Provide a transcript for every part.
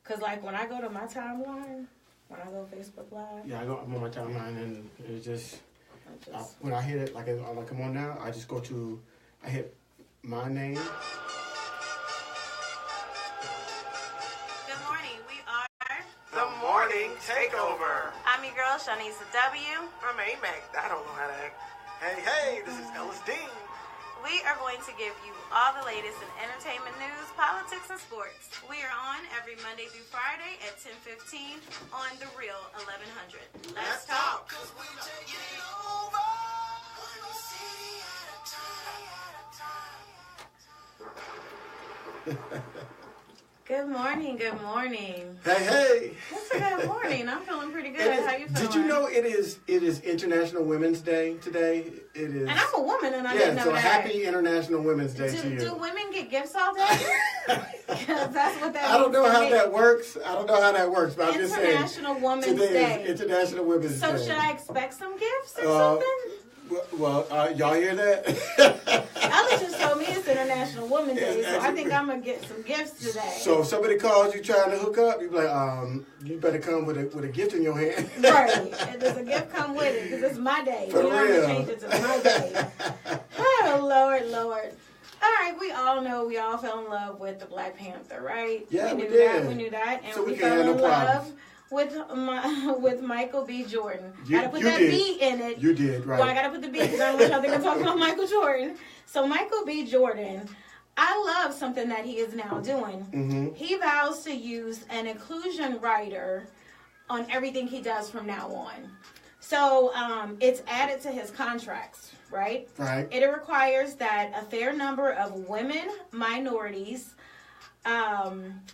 Cause like when I go to my timeline, when I go Facebook Live. Yeah, I'm on my timeline and it's just when I hit it, like I'm on now, I just I hit my name. Good morning, we are The Morning Takeover. I'm your girl, Shanice W. I'm A-Mac. I don't know how to act. Hey, this is Ellis Dean. We are going to give you all the latest in entertainment news, politics, and sports. We are on every Monday through Friday at 10:15 on The Real 1100. Let's talk. Good morning, good morning. Hey. It's a good morning. I'm feeling pretty good. How you feeling? Did you know it is International Women's Day today? It is. And I'm a woman and I didn't know so that. Happy International Women's Day to you. Do women get gifts all day? Because that's what that means. I don't know how that works. But I'm just saying. International Women's Today Day. Is International Women's Day. So should I expect some gifts or something? Well, y'all hear that? Alex just told me it's International Women's Day, so I think I'm going to get some gifts today. So if somebody calls you trying to hook up, you be like, you better come with a gift in your hand. Right. And does a gift come with it? Because it's my day. For real. I'm going to change it to my day. Oh, Lord. All right, we all know we all fell in love with the Black Panther, right? Yeah, we knew that. And so we can't fell have in no love problems. with Michael B. Jordan. You Gotta put that did. B in it. You did, right. Well, I gotta put the B because I don't want y'all think I'm talking about Michael Jordan. So Michael B. Jordan, I love something that he is now doing. Mm-hmm. He vows to use an inclusion writer on everything he does from now on. So it's added to his contracts, right? Right. It requires that a fair number of women, minorities,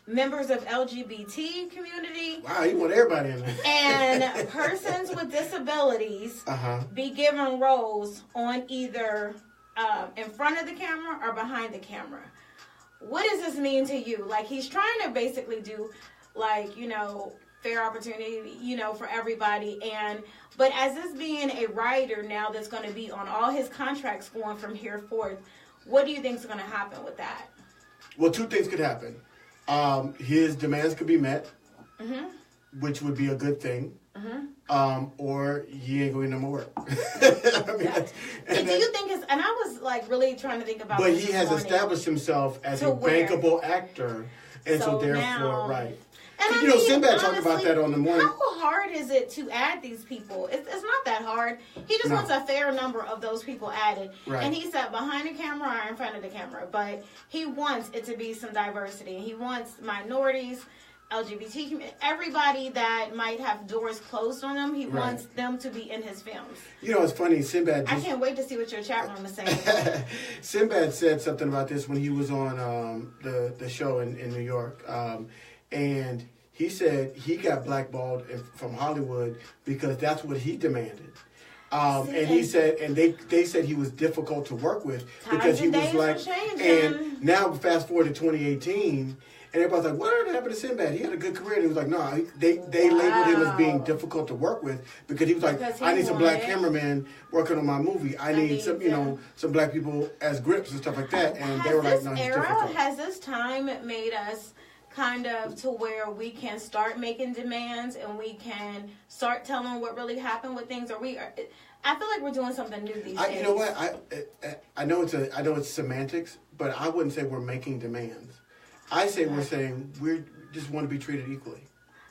members of LGBT community. Wow, you want everybody in there. And persons with disabilities be given roles on either in front of the camera or behind the camera. What does this mean to you? Like, he's trying to basically do, like, fair opportunity, for everybody. But as this being a writer now that's going to be on all his contracts going from here forth, what do you think is going to happen with that? Well, two things could happen. His demands could be met, which would be a good thing. Or he ain't going to no more work. Do you think it's, and I was like really trying to think about but this he has morning. established himself as a where? bankable actor. And so therefore, now, right. And Sinbad talked about that on the morning. How hard is it to add these people? It's not that hard. He just wants a fair number of those people added. Right. And he said behind the camera or in front of the camera. But he wants it to be some diversity. He wants minorities, LGBT community, everybody that might have doors closed on them. He wants them to be in his films. It's funny. Sinbad. I can't wait to see what your chat room is saying. Sinbad said something about this when he was on the show in New York. And he said he got blackballed from Hollywood because that's what he demanded. And he said, and they said he was difficult to work with because he was like, and now fast forward to 2018, and everybody's like, what happened to Sinbad? He had a good career. And he was like, no, they labeled him as being difficult to work with because he was like, I need some black cameramen working on my movie. I need some, some black people as grips and stuff like that. And they were like, no, he's difficult. Has this time made us kind of to where we can start making demands and we can start telling what really happened with things? I feel like we're doing something new these days. You know what? I know it's semantics, but I wouldn't say we're making demands. I say we're saying we just want to be treated equally.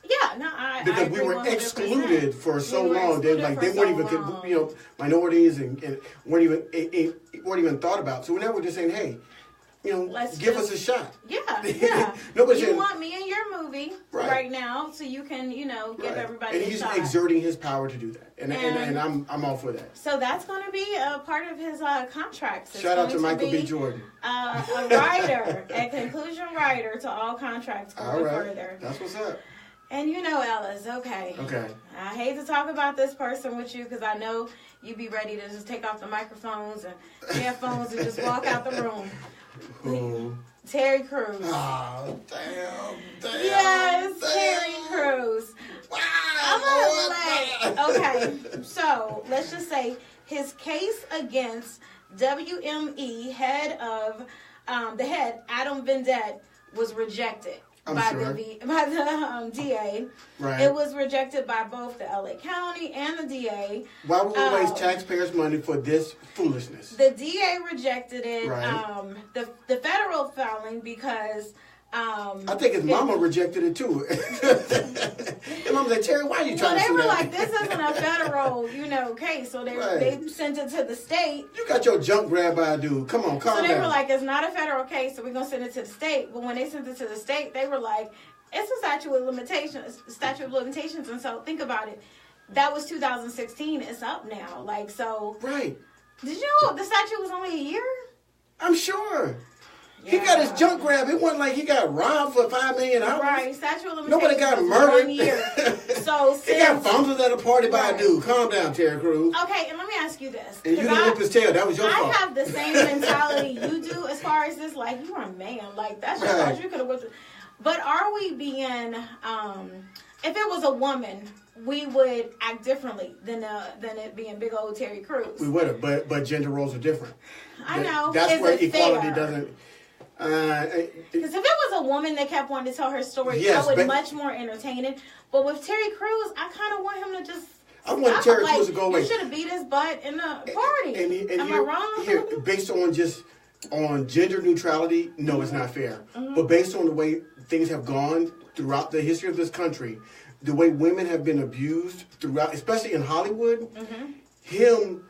Yeah, no, because we were excluded for so long. They weren't even minorities and weren't even thought about. So now we're just saying, hey, give us a shot. Yeah. You want me in your movie right now, so you can, give everybody a shot. And he's exerting his power to do that, and I'm all for that. So that's going to be a part of his contracts. Shout out to Michael B. Jordan, a writer, a conclusion writer to all contracts going further. That's what's up. And Ellis, okay. I hate to talk about this person with you because I know you'd be ready to just take off the microphones and headphones and just walk out the room. Who? Terry Crews. Oh, damn. Yes, Terry Crews. Wow. Okay, so let's just say his case against WME head of the head, Adam Vendette, was rejected by the DA. Right. It was rejected by both the LA County and the DA. Why would we waste taxpayers' money for this foolishness? The DA rejected it. Right. The federal filing because. I think his mama rejected it too. His mama said, Terry, why are you trying to they sue were that? like, this isn't a federal, case. So they sent it to the state. You got your junk grabbed by a dude. Come on, calm down. So they were like, it's not a federal case, so we're going to send it to the state. But when they sent it to the state, they were like, it's a statute of limitations. And so think about it. That was 2016. It's up now. Like, so. Right. Did you know the statute was only a year? I'm sure. Yeah. He got his junk grabbed. It wasn't like he got robbed for $5 million. Right. Statute of limitations. Nobody got murdered. 1 year. So he got fumbled at a party by a dude. Calm down, Terry Crews. Okay, and let me ask you this. And you didn't whip his tail. That was your fault. I have the same mentality you do as far as this. Like, you are a man. Like, that's your fault. You could have whipped it. But are we being, if it was a woman, we would act differently than it being big old Terry Crews. We would have, but gender roles are different. I know. That's where equality fair? doesn't. Because if it was a woman that kept wanting to tell her story, yes, I would much more entertain it. But with Terry Crews, I kind of want him to just. I want Terry Crews to go away. You should have beat his butt in the party. Am I wrong? Here, based on gender neutrality, no, it's not fair. Mm-hmm. But based on the way things have gone throughout the history of this country, the way women have been abused throughout, especially in Hollywood, him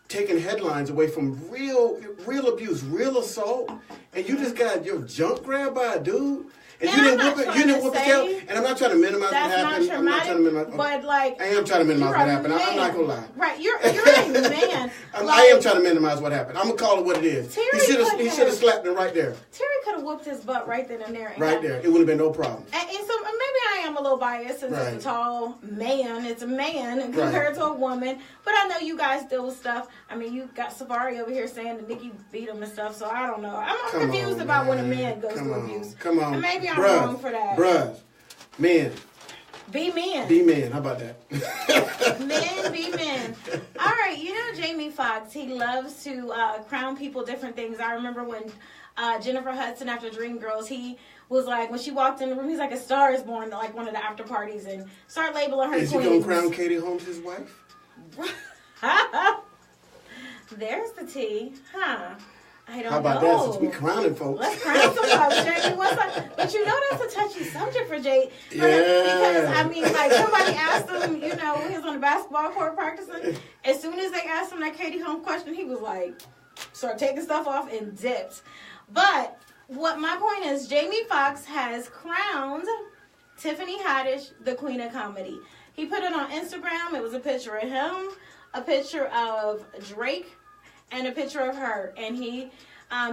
taking headlines away from real abuse, real assault, and you just got your junk grabbed by a dude. And you didn't whip his tail. And I'm not trying to minimize what happened. I'm not trying to minimize. But like, I am trying to minimize what happened. I'm not gonna lie. Right, you're a man. I am trying to minimize what happened. I'm gonna call it what it is. He should have slapped him right there. Terry could have whooped his butt right then and there. Right there, it would have been no problem. And so maybe I am a little biased since it's a tall man. It's a man compared to a woman. But I know you guys deal with stuff. I mean, you got Safari over here saying that Nikki beat him and stuff. So I don't know. I'm confused about when a man goes through abuse. Come on, and maybe I'm wrong for that. Bruh, men. Be men. Be men. How about that? Men be men. All right. You know Jamie Foxx, he loves to crown people different things. I remember when Jennifer Hudson, after Dreamgirls, he was like, when she walked in the room, he's like, A Star Is Born, like one of the after parties, and start labeling her queens. Is he going to crown Katie Holmes his wife? There's the tea. Huh. I don't know. How about that, since we crowning folks? Let's crown some folks, Jamie. What's up? But you know that's a touchy subject for Jay. Yeah. Because, I mean, like, somebody asked him, when he was on the basketball court practicing, as soon as they asked him that Katie Holmes question, he was like, started taking stuff off and dipped. But what my point is, Jamie Foxx has crowned Tiffany Haddish the queen of comedy. He put it on Instagram. It was a picture of him, a picture of Drake, and a picture of her, and he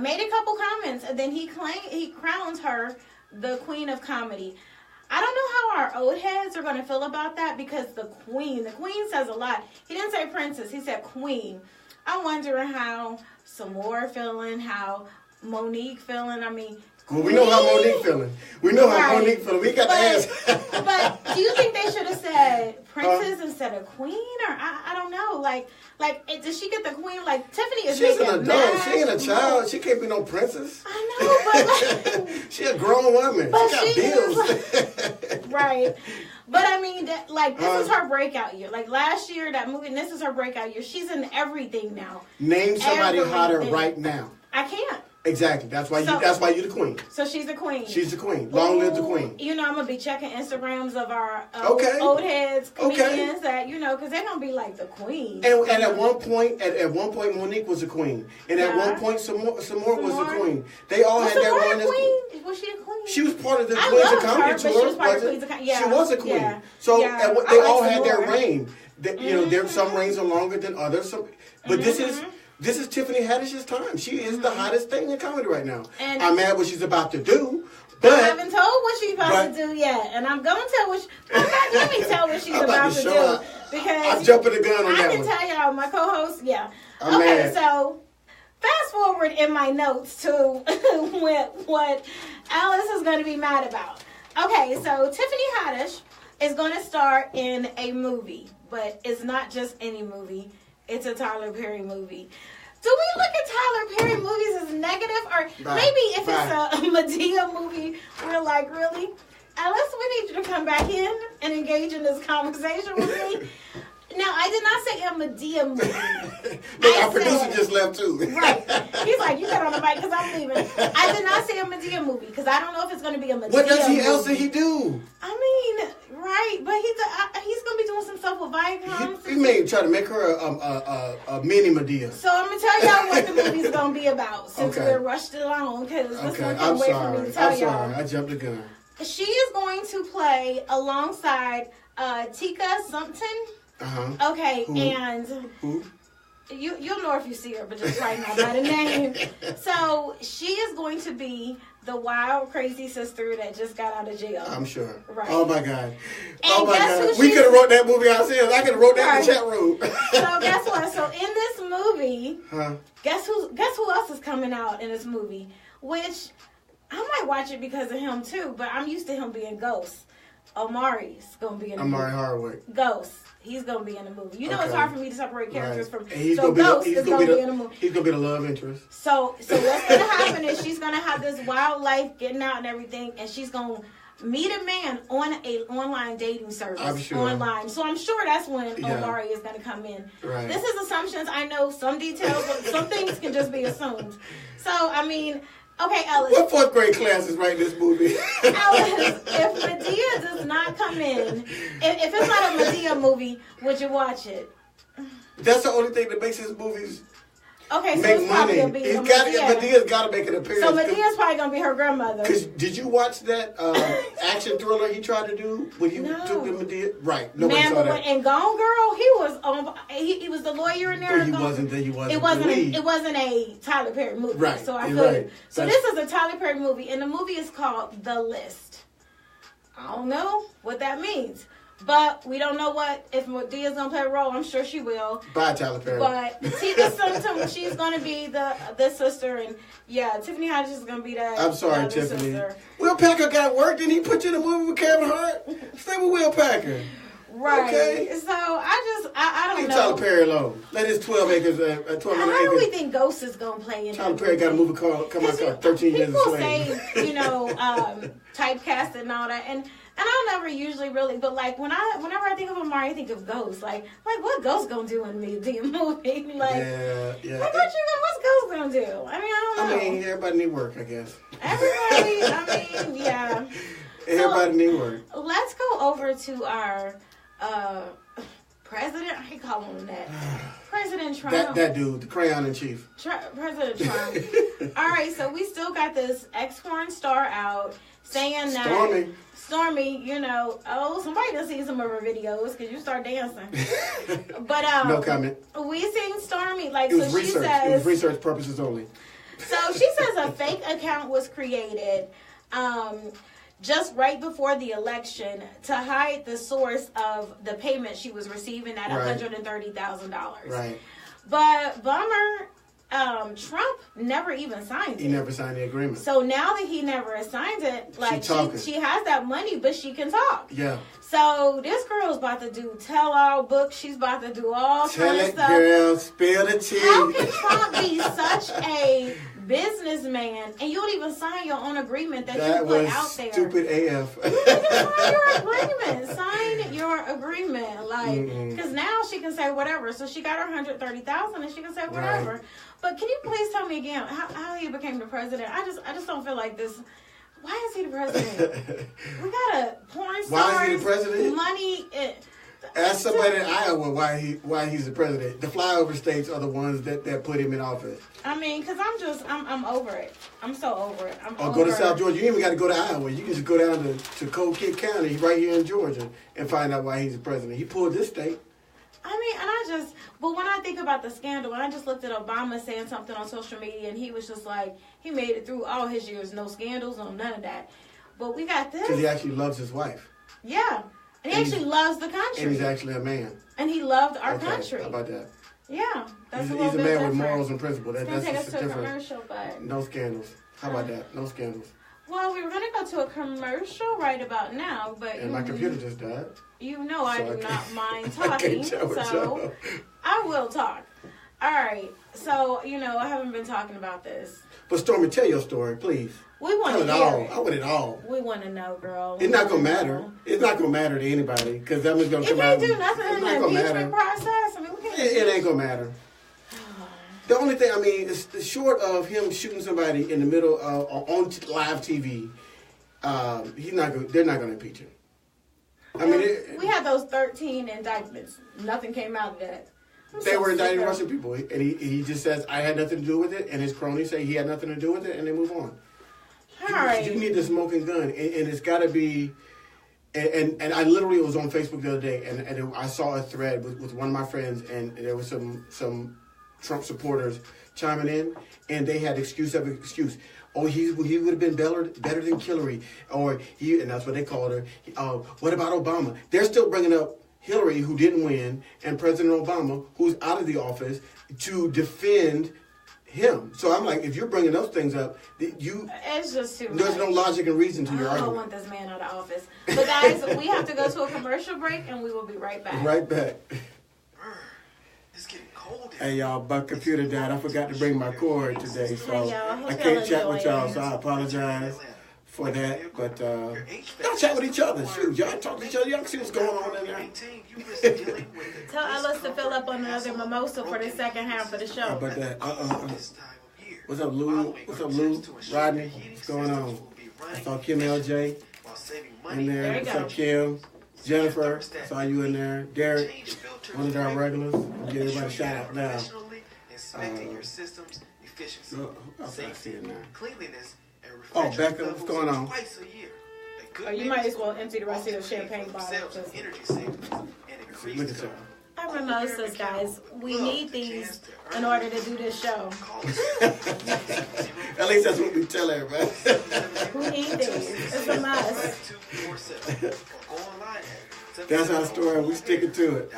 made a couple comments, and then he crowns her the queen of comedy. I don't know how our old heads are going to feel about that, because the queen says a lot. He didn't say princess, he said queen. I'm wondering how Samora feeling, how Monique feeling. I mean, well, we know how Monique feeling. We know how Monique feeling. We got the ass. But do you think they should have said princess instead of queen? Or I don't know. Like, does she get the queen? Like, Tiffany is She's making an adult. She ain't a child. She can't be no princess. I know, but like, she a grown woman. But she got bills. Right. But I mean, this is her breakout year. Like last year, that movie, and this is her breakout year. She's in everything now. Name somebody hotter right now. I can't. Exactly. That's why you're the queen. So she's the queen. She's the queen. Long live the queen. I'm gonna be checking Instagrams of our old heads comedians that because they're gonna be like the queen. And at one point, Monique was a queen, and at one point, Samora was a queen. They all had their run as queen. Was she a queen? She was part of the Queens of Comedy tour. She was a queen. Yeah. So they all had their reign. There some reigns are longer than others. But this is Tiffany Haddish's time. She is the hottest thing in comedy right now. And I'm mad what she's about to do. But I haven't told what she's about to do yet. And I'm going to tell let me tell what she's about to do. Because I'm jumping the gun on that one. I can tell y'all, my co-host, I'm mad. So fast forward in my notes to what Alice is going to be mad about. Okay, so Tiffany Haddish is going to star in a movie. But it's not just any movie. It's a Tyler Perry movie. Do we look at Tyler Perry movies as negative? Or maybe if it's a Madea movie, we're like, really? Alice, we need you to come back in and engage in this conversation with me. Now, I did not say a Madea movie. Our producer just left too. Right. He's like, you got on the mic because I'm leaving. I did not say a Madea movie because I don't know if it's going to be a Madea movie. What else did he do? I mean, right, but he's going to be doing some stuff with Viacom. He may try to make her a mini Madea. So I'm going to tell y'all what the movie's going to be about since we're rushed along because this one can't wait for me to tell y'all. I'm sorry. I jumped the gun. She is going to play alongside Tika Sumpton. Okay, Who? And Who? You'll know if you see her, but just right now by the name. So she is going to be the wild, crazy sister that just got out of jail. I'm sure. Right. Oh my God. And guess who we could have wrote that movie ourselves. I could have wrote that in the chat room. So guess what? So in this movie, guess who else is coming out in this movie? Which I might watch it because of him too, but I'm used to him being Ghost. Omari's gonna be in the movie. Omari Hardwick. Ghost. He's gonna be in the movie. You know it's hard for me to separate characters from. So Ghost is gonna be in the movie. He's gonna be the love interest. So what's gonna happen is she's gonna have this wild life, getting out and everything, and she's gonna meet a man on an online dating service. I'm sure. Online. So I'm sure that's when Omari is gonna come in. Right. This is assumptions. I know some details, but some things can just be assumed. So I mean. Okay, Alice. What fourth grade class is writing this movie? Alice, if Madea does not come in, if it's not a Madea movie, would you watch it? That's the only thing that makes his movies make money. Madea's got to make an appearance. So Madea's probably going to be her grandmother. Because did you watch that action thriller he tried to do when he took the Madea? Right. Nobody saw that. And Gone Girl, he was the lawyer in there. But it wasn't a Tyler Perry movie. Right. So I feel you. So this is a Tyler Perry movie, and the movie is called The List. I don't know what that means. But we don't know if Madea's gonna play a role. I'm sure she will. Bye, Tyler Perry. But Tika Sumpton, she's gonna be the sister, and Tiffany Haddish is gonna be that. I'm sorry, Tiffany. Sister. Will Packer got work. Didn't he put you in a movie with Kevin Hart? Stay with Will Packer. Right. Okay. So I don't Leave know. Tyler Perry alone. Let his 12 acres. 12 How do we think Ghost is gonna play in? Tyler Perry got a movie called 13 Years a Slave. People say typecast and all that, and I never usually really, but like whenever I think of Omari, I think of Ghost. Like what Ghost gonna do in the movie? Like, yeah. What's Ghost gonna do? I mean, I don't know. I mean, everybody need work, I guess. Everybody, yeah. Everybody need work. Let's go over to our president. I call him that. President Trump. That dude, the crayon in chief. President Trump. All right, so we still got this ex-porn star out saying that Stormy, somebody done seen some of her videos because you start dancing. But no comment. We seen Stormy it was research. It was research purposes only. So she says a fake account was created just right before the election to hide the source of the payment she was receiving at $130,000. Right. But bummer. Trump never even signed it. He never signed the agreement. So now that he never signed it, like she has that money, but she can talk. Yeah. So this girl's about to do tell-all books. She's about to do all kind of stuff. Girl, spill the tea. How can Trump be such a businessman and you don't even sign your own agreement that you put out there? Stupid AF. You need to sign your agreement. Sign your agreement, because now she can say whatever. So she got her $130,000, and she can say whatever. Right. But can you please tell me again how he became the president? I just don't feel like this. Why is he the president? We got a porn star. Why is he the president? Money. Ask somebody in Iowa why he's the president. The flyover states are the ones that put him in office. I mean, because I'm over it. I'm so over it. Go to South Georgia. You ain't even got to go to Iowa. You can just go down to Cold Kid County right here in Georgia and find out why he's the president. He pulled this state. I mean, but when I think about the scandal, when I just looked at Obama saying something on social media, and he was just like, he made it through all his years, no scandals, no none of that. But we got this. Because he actually loves his wife. Yeah. And he actually loves the country. And he's actually a man. And he loved our country. How about that? Yeah. He's a man with morals and principles. That's take us to a commercial, but... No scandals. How about that? No scandals. Well, we were going to go to a commercial right about now, but... And my computer just died. I do not mind talking, so I will talk. All right. So, I haven't been talking about this. But Stormy, tell your story, please. We want to hear it. I want it all. We want to know, girl. It's not going to matter. It's not going to matter to anybody because that was going to come out. You can't do nothing in the impeachment process. I mean, it ain't going to matter. The only thing, is short of him shooting somebody in the middle of on live TV, they're not going to impeach him. We had those 13 indictments. Nothing came out of that. They were indicting Russian people, and he just says, I had nothing to do with it, and his cronies say he had nothing to do with it, and they move on. All right. You need the smoking gun, and it's got to be, and I literally was on Facebook the other day, and I saw a thread with one of my friends, and there was some Trump supporters chiming in, and they had excuse after excuse. Oh, he would have been better than Hillary, and that's what they called her. What about Obama? They're still bringing up Hillary, who didn't win, and President Obama, who's out of the office, to defend him. So I'm like, if you're bringing those things up, it's just too much. There's no logic and reason to your argument. I don't want this man out of office. But guys, we have to go to a commercial break, and we will be right back. Right back. It's getting cold. Hey y'all, my computer died. I forgot to bring my cord today, so I can't chat with y'all. So I apologize for that. But y'all chat with each other. Shoot, y'all talk to each other. Y'all can see what's going on in there. Tell Ellis to fill up on another mimosa for the second half of the show. How about that? What's up, Lou? What's up, Lou? Rodney? What's going on? I saw Kim LJ in there. What's up, Kim? Jennifer, I saw you in there. Derek, one of our regulars. I'll give everybody a shout out now. Oh, Becca, what's going on? You might as well empty the rest of your champagne bottle. Look at y'all. Our mimosas, guys. We need these in order to do this show. At least that's what we tell everybody. We need these. It's a must. That's our story. We sticking to it.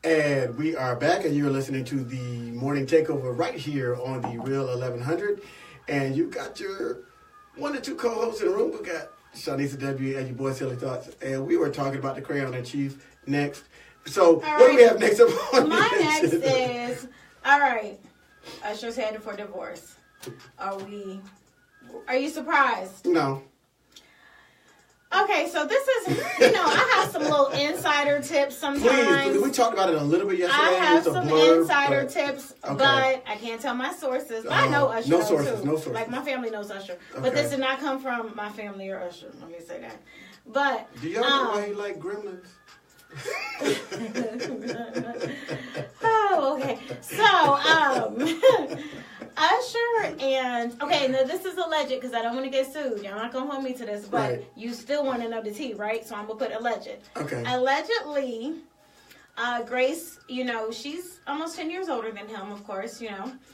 And we are back, and you're listening to the Morning Takeover right here on the Real 1100. And you got your one or two co-hosts in the room. We got Shanisa W. and your boy Silly Thoughts. And we were talking about the Crayon in Chief next. So what do we have next up on my next is, all right, Usher's headed for divorce. Are you surprised? No. Okay, so this is, I have some little insider tips sometimes. Please, we talked about it a little bit yesterday. I have some insider tips, but I can't tell my sources. But I know Usher. No sources. Like, my family knows Usher. But this did not come from my family or Usher. Let me say that. But do y'all know why he like gremlins? Oh, okay. So, Usher and now this is alleged because I don't want to get sued. Y'all not gonna hold me to this, but you still want to know the tea, right? So I'm gonna put alleged. Okay. Allegedly, Grace, she's almost 10 years older than him, of course,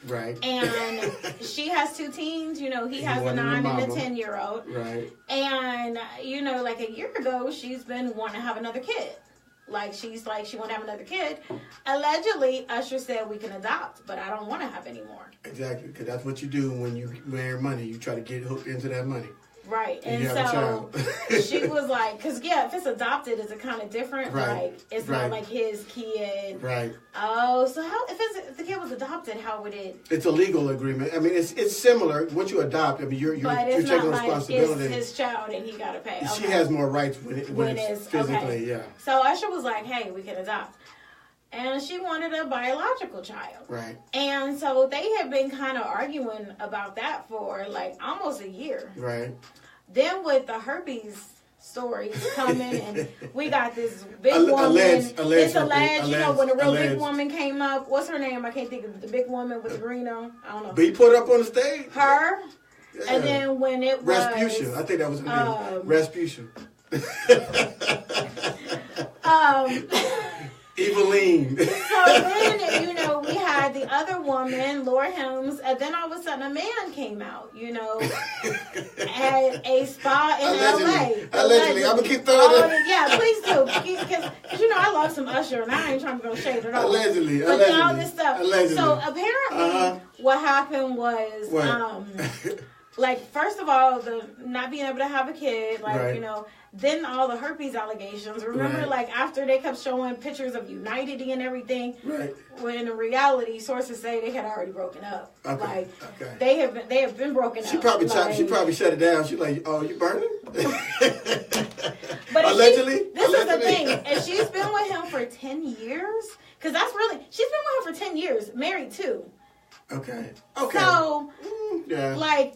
Right. And she has two teens. He has a 9 and a 10-year-old. Right. And like a year ago, she's been wanting to have another kid. She's like, she want to have another kid. Allegedly, Usher said we can adopt, but I don't want to have any more. Exactly, because that's what you do when you marry money. You try to get hooked into that money. Right, and so she was like, because if it's adopted, is it kind of different? Right. It's not like his kid. Right. Oh, so how if the kid was adopted, how would it? It's a legal agreement. I mean, it's similar. Once you adopt, you're taking responsibility. It's his child, and he got to pay. Okay. She has more rights when it's physically. Okay. Yeah. So Usher was like, "Hey, we can adopt." And she wanted a biological child. Right. And so they had been kind of arguing about that for almost a year. Right. Then with the herpes stories coming, and we got this big woman. It's alleged, when the real big woman came up. What's her name? I can't think of the big woman with the green on. I don't know. But he put up on the stage. Her. Yeah. And then when it was Rasputia. I think that was her name. Rasputia. Eveline. So then, we had the other woman, Laura Helms, and then all of a sudden a man came out, at a spa in L.A. Allegedly. I'm going to keep throwing it. Yeah, please do. Because, I love some Usher, and I ain't trying to go shade at all. Allegedly. But all this stuff. Allegedly. So apparently what happened was like, first of all, the not being able to have a kid, like, Right. you know, then all the herpes allegations. Remember, Right. like, after they kept showing pictures of United and everything, Right. when in reality, sources say they had already broken up. Okay. Like, Okay. they have been broken She up. probably like, she probably shut it down. She like, oh, you burning? But if Allegedly. this is the Allegedly. thing. If she's been with him for 10 years, because that's really, she's been with him for 10 years, married too. Okay. Okay. So, yeah. like,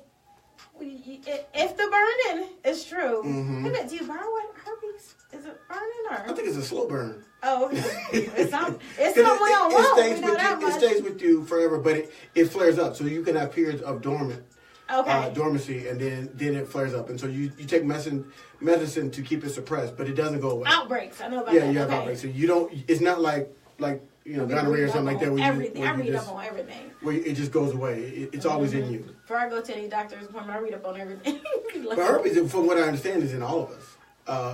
if the burning is true, Mhm. hey, but do you burn with herpes? Is it burning or? I think it's a slow burn. Oh, okay. It's something we don't It know. stays We know with that you. It much. stays with you forever, but it flares up. So you can have periods of dormancy, and then it flares up, and so you take medicine to keep it suppressed, but it doesn't go away. Outbreaks. I know about Yeah, that. you have Okay. outbreaks. So you don't. It's not like gonorrhea or something like that. Where Everything. You, I where you read just, up on everything. where it just goes away. It's always in you. Before I go to any doctor's appointment, I read up on everything. But herpes, from what I understand, is in all of us.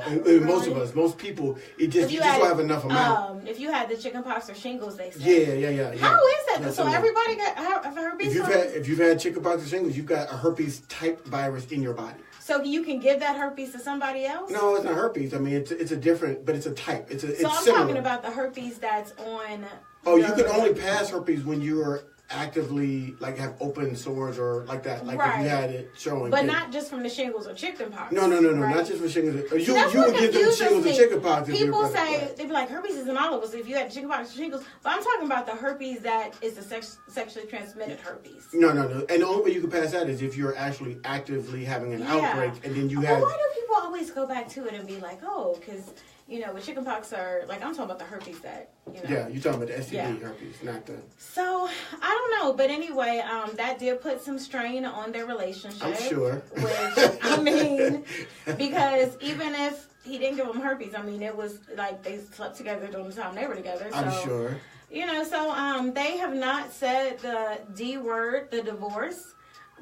And most of us, most people, you just don't have enough amount. If you had the chickenpox or shingles, they say. Yeah. How is that? Yeah, So everybody got herpes. If you've had chickenpox or shingles, you've got a herpes type virus in your body. So you can give that herpes to somebody else? No, it's not herpes. I mean, it's a different, but it's a type. It's So I'm similar. talking about the herpes that's on. Oh, you can only pass herpes when you are actively have open sores or like that. Like if you had it showing. But not just from the shingles or chickenpox. No, right? not just for shingles. So You that's would what give them confuses shingles me. and chickenpox. People say, they'd be like, herpes is in all of us if you had chickenpox or shingles. But I'm talking about the herpes that is the sexually transmitted herpes. No. And the only way you can pass that is if you're actually actively having an outbreak, and then you have. Why do people always go back to it and be like, oh, because, with chickenpox or, I'm talking about the herpes that, Yeah, you're talking about the STD herpes, not the. So, I don't know. But anyway, that did put some strain on their relationship. I'm sure. Which, I mean, because even if he didn't give them herpes, I mean, it was like they slept together during the time they were together. So, I'm sure. So they have not said the D word, the divorce,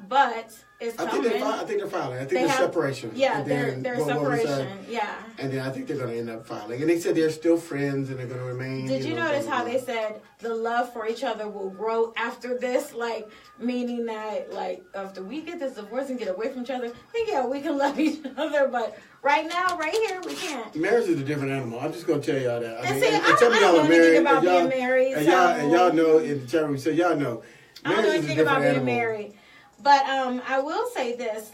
but it's coming. I think they're filing. I think there's separation. Yeah, there's separation. Yeah. And then I think they're going to end up filing. And they said they're still friends and they're going to remain. Did you notice how they said the love for each other will grow after this? Meaning that, after we get this divorce and get away from each other, we can love each other. But right now, right here, we can't. Marriage is a different animal. I'm just going to tell y'all that. I don't know anything about being married. And y'all know in the chat room, so y'all know. I don't know anything about being married. But I will say this,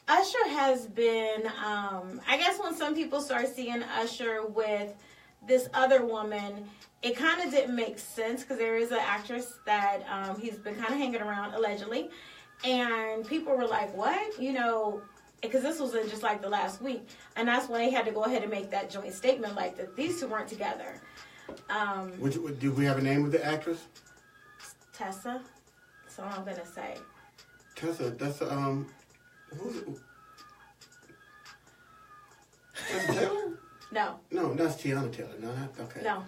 Usher has been, I guess when some people start seeing Usher with this other woman, it kind of didn't make sense because there is an actress that he's been kind of hanging around, allegedly. And people were like, what? Because this was in just the last week. And that's when they had to go ahead and make that joint statement that these two weren't together. Do we have a name of the actress? Tessa. That's all I'm gonna say. Tessa, that's who's it? Tessa Taylor? No, that's Tiana Taylor. No, okay. No.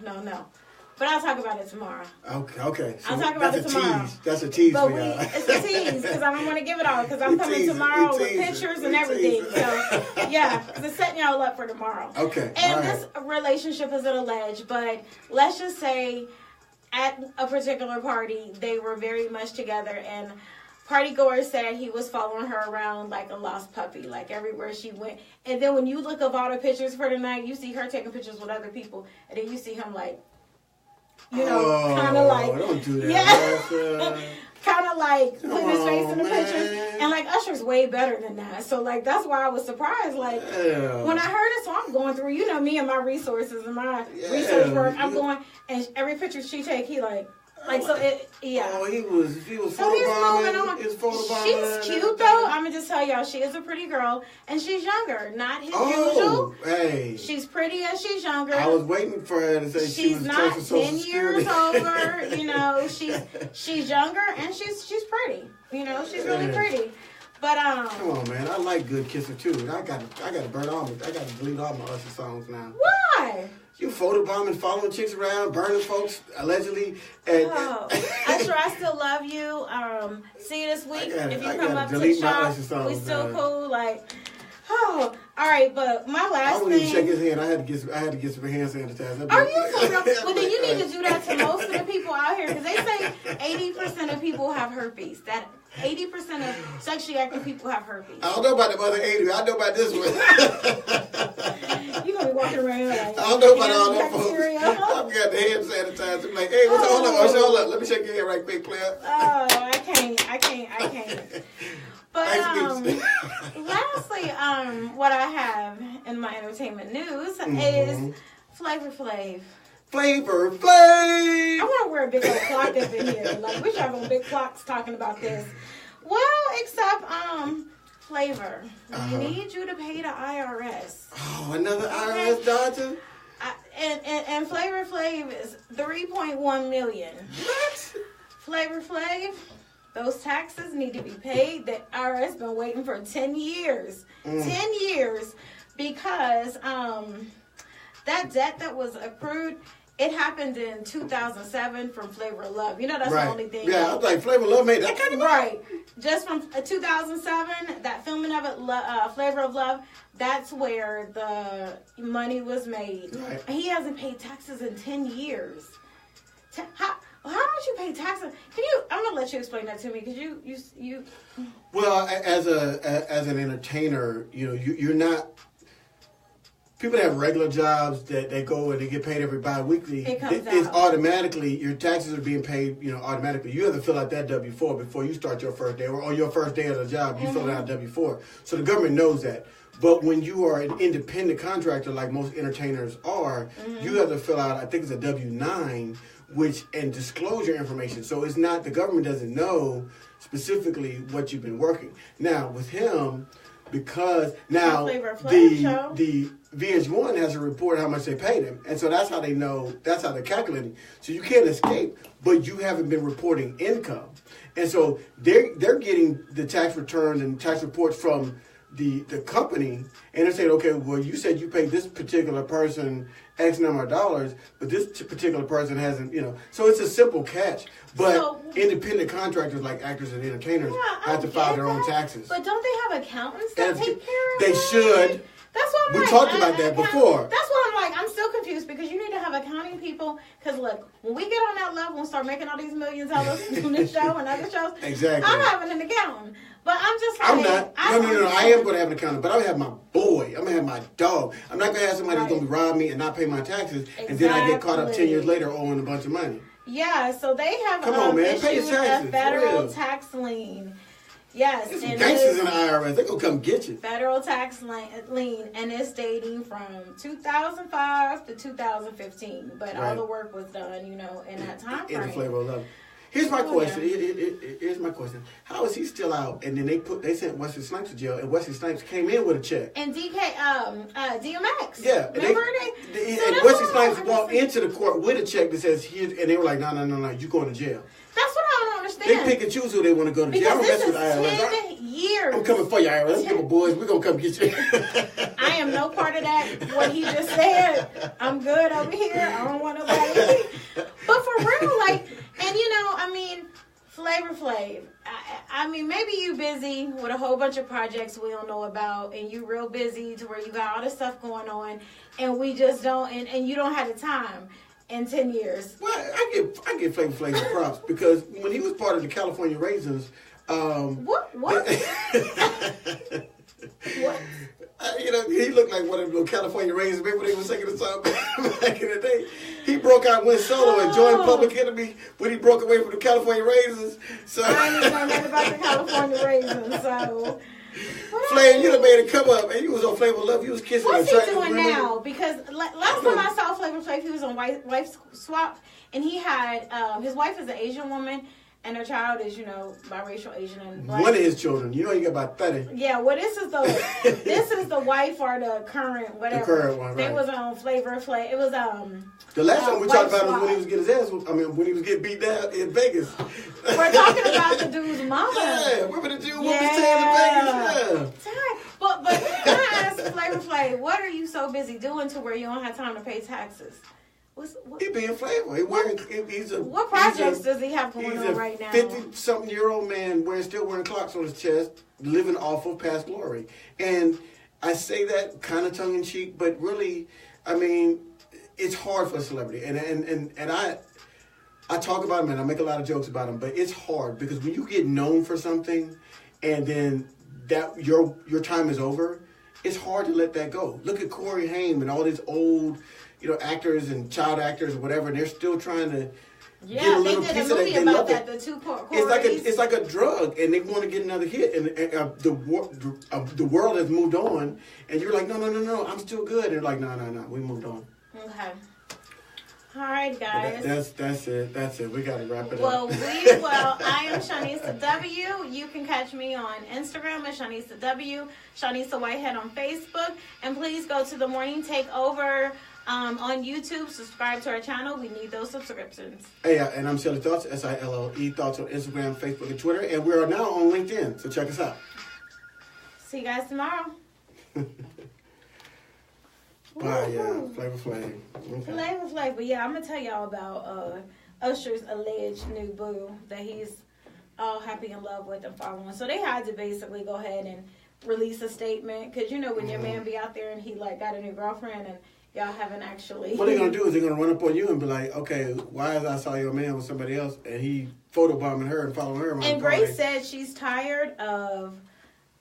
But I'll talk about it tomorrow. Okay. So I'll talk about it tomorrow. Tease. That's a tease but for y'all. It's a tease because I don't want to give it all because I'm coming tomorrow with pictures and everything. So yeah, because it's setting y'all up for tomorrow. Okay. And this relationship is alleged, but let's just say at a particular party they were very much together, and party goers said he was following her around like a lost puppy, everywhere she went. And then when you look up all the pictures for the night, you see her taking pictures with other people, and then you see him kind of don't do that. Yeah. Kind of putting his face in the pictures. And Usher's way better than that. So that's why I was surprised. When I heard it, so I'm going through, me and my resources and my research work. I'm going, and every picture she take, he so it, yeah. Oh, he was so he's moving on. She's cute though. I'm gonna just tell y'all, she is a pretty girl, and she's younger, not his usual. Hey. She's pretty and she's younger. I was waiting for her to say she was not Social 10 years older. She's younger and she's pretty. She's really pretty. But come on, man. I like Good Kisser too. I gotta burn all. I gotta delete all my Usher songs now. Why? You photobombing, following chicks around, burning folks allegedly. Usher, I still love you. See you this week. If you come up to the shop, we still cool. All right. But my last thing. I wouldn't even shake his hand. I had to get some hand sanitizer. Are you for real? Well, then you need to do that to most of the people out here because they say 80% 80% of people have herpes. That 80% of sexually active people have herpes. I don't know about the other 80. I know about this one. You're going to be walking around like, I don't know about all that bacteria. folks. I've got the hand sanitizer. Like, hey, what's hold up. Let me shake your hand right quick, player. Oh, I can't. But lastly, what I have in my entertainment news is Flavor Flav. Flavor Flav! I want to wear a big old clock up in here. Like, we should have on big clocks talking about this. Well, except, Flavor. We need you to pay the IRS. Oh, another IRS dodger? And Flavor Flav is $3.1 million. What? Flavor Flav, those taxes need to be paid. The IRS been waiting for 10 years. 10 years because that debt that was accrued, it happened in 2007 from Flavor of Love. You know, that's the only thing. Yeah, I was like, Flavor of Love made that kind of money. Right. Just from 2007, that filming of it, Flavor of Love, that's where the money was made. Right. He hasn't paid taxes in 10 years. How don't you pay taxes? I'm going to let you explain that to me because you. Well, as an entertainer, you know, you're not. People that have regular jobs that they go and they get paid every bi-weekly, it's automatically, your taxes are being paid, you know, automatically. You have to fill out that W-4 before you start your first day, or on your first day of the job, you fill out W-4. So the government knows that. But when you are an independent contractor, like most entertainers are, you have to fill out, I think it's a W-9, and disclose your information. So it's not, the government doesn't know specifically what you've been working. Now, with him, because now the VH1 has to report how much they paid him, and so that's how they know, that's how they're calculating. So you can't escape, but you haven't been reporting income, and so they're getting the tax returns and tax reports from the company, and they're saying, okay, well, you said you paid this particular person X number of dollars, but this particular person hasn't, you know. So it's a simple catch. But independent contractors like actors and entertainers have to file their own taxes. But don't they have accountants that take care of They that? Should. That's what I'm we talked about that before. That's why I'm like, I'm still confused because you need to have accounting people. Because look, when we get on that level and start making all these millions of dollars on this show and other shows, exactly. I'm having an accountant. But I'm just like, I'm not. No. I am going to have an accountant, but I'm going to have my boy. I'm going to have my dog. I'm not going to have somebody who's going to rob me and not pay my taxes, and then I get caught up 10 years later owing a bunch of money. Yeah, so they have issued a federal tax lien. Yes. There's some gangsters in the IRS. They're going to come get you. Federal tax lien, and it's dating from 2005 to 2015. But all the work was done, you know, in that time frame. In the Flavor of Love. Here's my question. Here's my question. How is he still out? And then they sent Wesley Snipes to jail, and Wesley Snipes came in with a check. And DMX. Yeah. Remember and Wesley Snipes walked into the court with a check that says here, and they were like, no, you going to jail. That's what I don't understand. They pick and choose who they want to go to jail. Because I don't mess with this is 10 years. I'm coming for you, IRS. Come on, boys. We're going to come get you. I am no part of that. What he just said. I'm good over here. I don't want nobody. But for real, like, and you know, I mean, Flavor Flav. I mean, maybe you busy with a whole bunch of projects we don't know about, and you real busy to where you got all this stuff going on, and we just don't, and you don't have the time in 10 years. Well, I give Flavor Flav props because when he was part of the California Raisins, What? What? You know, he looked like one of the California Raisins. Remember when they were singing the song back in the day? He broke out, went solo, and joined Public Enemy when he broke away from the California Raisins. So I didn't know nothing about the California Raisins, so... Flav, you done made it come up, and you was on Flavor Love. You was kissing. What's he doing now? Because last time I saw Flavor Flav, he was on Wife Swap, and he had his wife is an Asian woman, and her child is, you know, biracial Asian and black. One of his children. You know, he got about 30. Yeah, well, this is the wife or the current whatever. The current one, right? They was on Flavor Flav. It was The last time we talked about was when he was getting his ass. When he was getting beat down in Vegas. We're talking about the dude's mama. Yeah, remember the dude with his tail in Vegas? Yeah. But can I ask Flavor Flav, what are you so busy doing to where you don't have time to pay taxes? He being Flavor. What projects does he have going on right now? He's a 50-something-year-old man still wearing clocks on his chest, living off of past glory. And I say that kind of tongue-in-cheek, but really, I mean, it's hard for a celebrity. And I talk about him and I make a lot of jokes about him, but it's hard because when you get known for something and then that your time is over, it's hard to let that go. Look at Corey Haim and all these old, actors and child actors or whatever, and they're still trying to get a little piece of that. They love it. The two Corys. It's like a drug, and they want to get another hit, and the world has moved on, and you're like, no, I'm still good, and they're like, no, we moved on. Okay. All right, guys. That's it. We got to wrap it up. I am Shanisa W. You can catch me on Instagram at Shanisa W. Shanisa Whitehead on Facebook. And please go to The Morning Takeover on YouTube. Subscribe to our channel. We need those subscriptions. Hey, and I'm Silly Thoughts, SILLE Thoughts on Instagram, Facebook, and Twitter. And we are now on LinkedIn, so check us out. See you guys tomorrow. Bye, yeah. Flavor Flav. Okay. Flavor Flav. But yeah, I'm going to tell y'all about Usher's alleged new boo that he's all happy in love with and following. So they had to basically go ahead and release a statement. Because, when your man be out there and he, got a new girlfriend and y'all haven't actually... What they're going to do is they're going to run up on you and be like, okay, why is I saw your man with somebody else and he photobombing her and following her? And Grace said she's tired of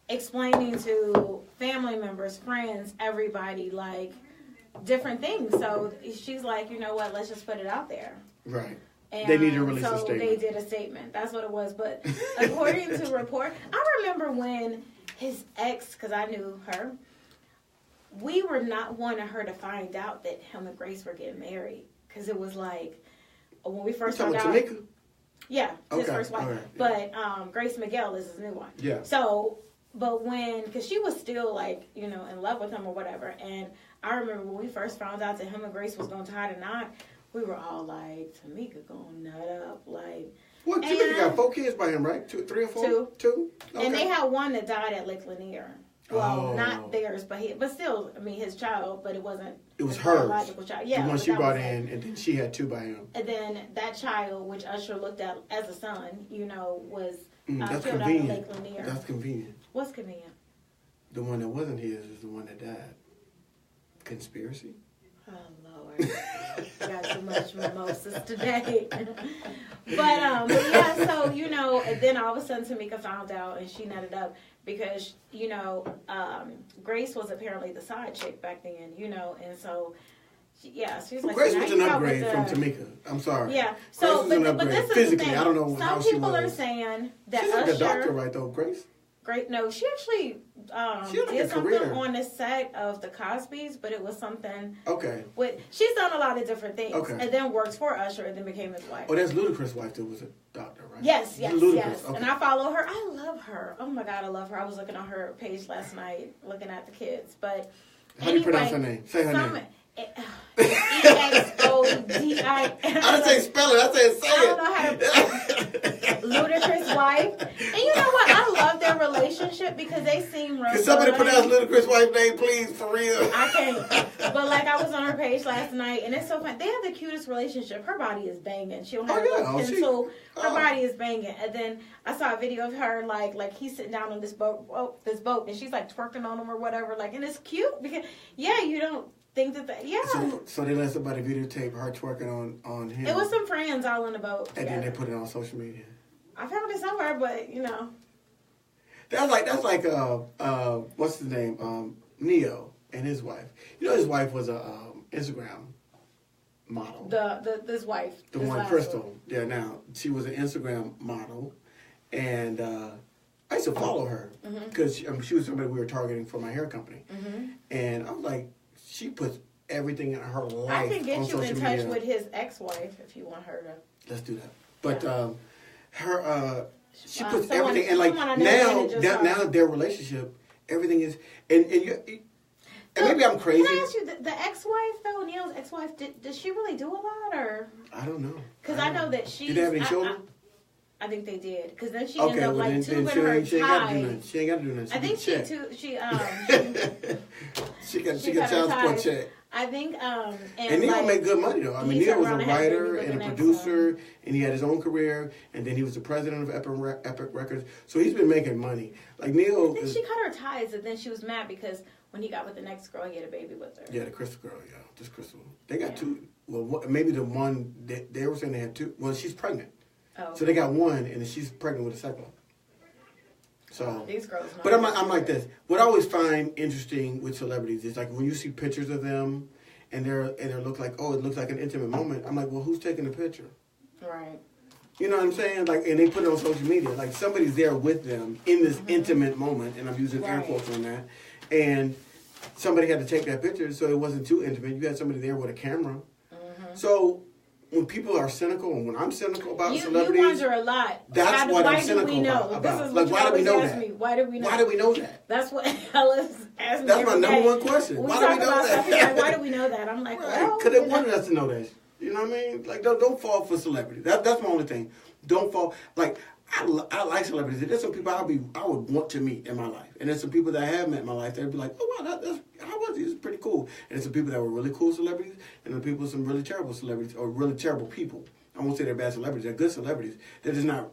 explaining to family members, friends, everybody, different things. So she's like, you know what, let's just put it out there. Right. And they need to release a statement. So they did a statement. That's what it was. But according to report, I remember when his ex, because I knew her, we were not wanting her to find out that him and Grace were getting married. Because it was when we first found out. Tamika? Yeah, his first wife. Okay, yeah. But Grace Miguel is his new one. Yeah. So, but because she was still in love with him or whatever. And I remember when we first found out that him and Grace was going to tie the knot, we were all like, Tamika going nut up. Well, Tamika got 4 kids by him, right? 3 or 4? 2. Okay. And they had one that died at Lake Lanier. Well, not theirs, but still, his child, but it wasn't. It was hers. Biological child. Yeah, the one she brought in, and then she had 2 by him. And then that child, which Usher looked at as a son, was that's killed convenient. out at Lake Lanier. That's convenient. What's convenient? The one that wasn't his is the one that died. Conspiracy? Oh, Lord. Got too much mimosas today. but yeah, so, and then all of a sudden Tamika found out and she nutted up because, Grace was apparently the side chick back then, and so, she's like... Grace was an upgrade from Tamika. I'm sorry. Yeah. So, but this is physically, the thing. I don't know how she was. Some people are saying that she's Usher... like a doctor, right, though, Grace? Great. No, she actually did something on the set of the Cosbys, but it was something. Okay. She's done a lot of different things, okay. And then works for Usher, and then became his wife. Oh, that's Ludacris' wife that was a doctor, right? Yes. Okay. And I follow her. I love her. Oh my God, I love her. I was looking on her page last night, looking at the kids. But how do you pronounce her name? Say her name. EXODI. I didn't say spell it. I said say it. I don't know how to. Ludacris' wife. And you know what? I love their relationship because they seem real. Can somebody pronounce Ludacris' wife's name, please, for real? I can't. But I was on her page last night, and it's so fun. They have the cutest relationship. Her body is banging. She don't have a pencil. Her body is banging. And then I saw a video of her like he's sitting down on this boat, and she's twerking on him or whatever. And it's cute because you don't think that So they let somebody videotape her twerking on him. It was some friends all in the boat. And then they put it on social media. I found it somewhere, but That's like what's his name? Neo and his wife. His wife was a Instagram model. This wife. The one Crystal. Yeah, now she was an Instagram model, and I used to follow her because she was somebody we were targeting for my hair company, and I was like, she puts everything in her life. I can get you in touch media. with his ex-wife if you want her to. Let's do that. But her, she puts everything, and now their relationship, everything is, and maybe I'm crazy. Can I ask you, the ex-wife though, Neil's ex-wife, did she really do a lot, or? I don't know. Because I know that she. Did they have any children? I think they did, because then she ended up tubing her tie. She ain't got to do nothing. I think she got child support check. I think, and Neil made good money though. Neil was a writer and a producer, and he had his own career, and then he was the president of Epic Records. So he's been making money. Neil. I think she cut her ties, and then she was mad because when he got with the next girl, he had a baby with her. Yeah, the Crystal girl, yeah. Just Crystal. They got two. Well, maybe the one, they were saying they had two. Well, she's pregnant. Oh. So they got one, and then she's pregnant with a second one. So, these girls. But I'm like this. What I always find interesting with celebrities is like when you see pictures of them, and they look like, oh, it looks like an intimate moment. I'm like, well, who's taking the picture? Right. You know what I'm saying? Like, and they put it on social media. Like somebody's there with them in this intimate moment, and I'm using air quotes on that. And somebody had to take that picture, so it wasn't too intimate. You had somebody there with a camera. So when people are cynical, and when I'm cynical about celebrities, you wonder a lot. That's what I'm cynical about. This is like, why do we know that? Why do we know? Why do we know that? That's what Ellis asked me. That's my number one question. When why we do we know talk about that? stuff, like, why do we know that? I'm like, well, because they wanted us to know that. You know what I mean? Like, don't fall for celebrity. That's my only thing. Don't fall. Like, I like celebrities. There's some people I would want to meet in my life, and there's some people that I have met in my life. They'd be like, oh wow, how was he? This is pretty cool. And there's some people that were really cool celebrities, and some really terrible celebrities or really terrible people. I won't say they're bad celebrities. They're good celebrities. They're just not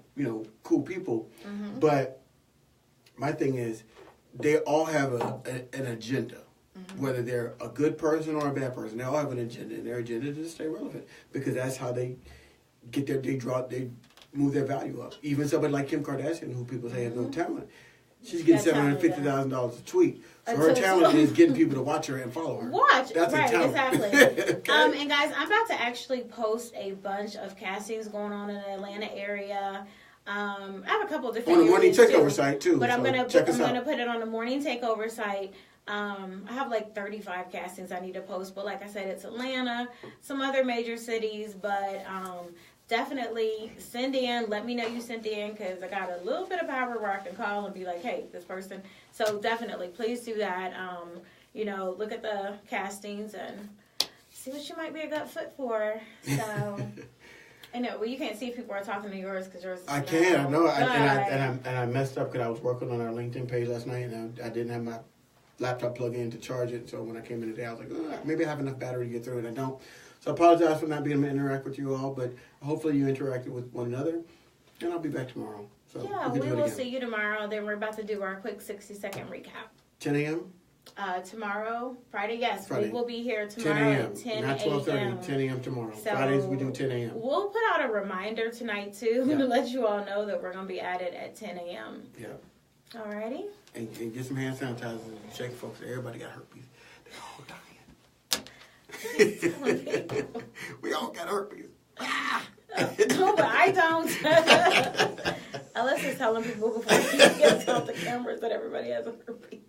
cool people. But my thing is, they all have an agenda. Whether they're a good person or a bad person, they all have an agenda, and their agenda is to stay relevant because that's how they get they move their value up. Even somebody like Kim Kardashian, who people say has no talent, she's getting $750,000 a tweet. So her talent is getting people to watch her and follow her. That's right, exactly. Okay? And guys, I'm about to actually post a bunch of castings going on in the Atlanta area. I have a couple of different on the Morning Takeover site too. But I'm gonna put it on the Morning Takeover site. I have like 35 castings I need to post, but like I said, it's Atlanta, some other major cities, but definitely send in. Let me know you sent in because I got a little bit of power where I can call and be like, hey, this person. So definitely, please do that. Look at the castings and see what you might be a good fit for. So. I know. Well, you can't see if people are talking to yours because yours. I can. I know. And I messed up because I was working on our LinkedIn page last night and I didn't have my laptop plug in to charge it. So when I came in today, I was like, maybe I have enough battery to get through it. I don't. So I apologize for not being able to interact with you all, but hopefully you interacted with one another. And I'll be back tomorrow. So yeah, we will see you tomorrow. Then we're about to do our quick 60-second recap. 10 a.m.? Tomorrow, Friday, yes. Friday. We will be here tomorrow at 10 a.m. Not 12:30, 10 a.m. tomorrow. So Fridays we do 10 a.m. We'll put out a reminder tonight, too, to let you all know that we're going to be at it at 10 a.m. Yeah. Alrighty. And get some hand sanitizer and shake folks. Everybody got herpes. They're all dying. We all got herpes. No, but I don't. Unless it's telling people before he gets off the cameras that everybody has a herpes.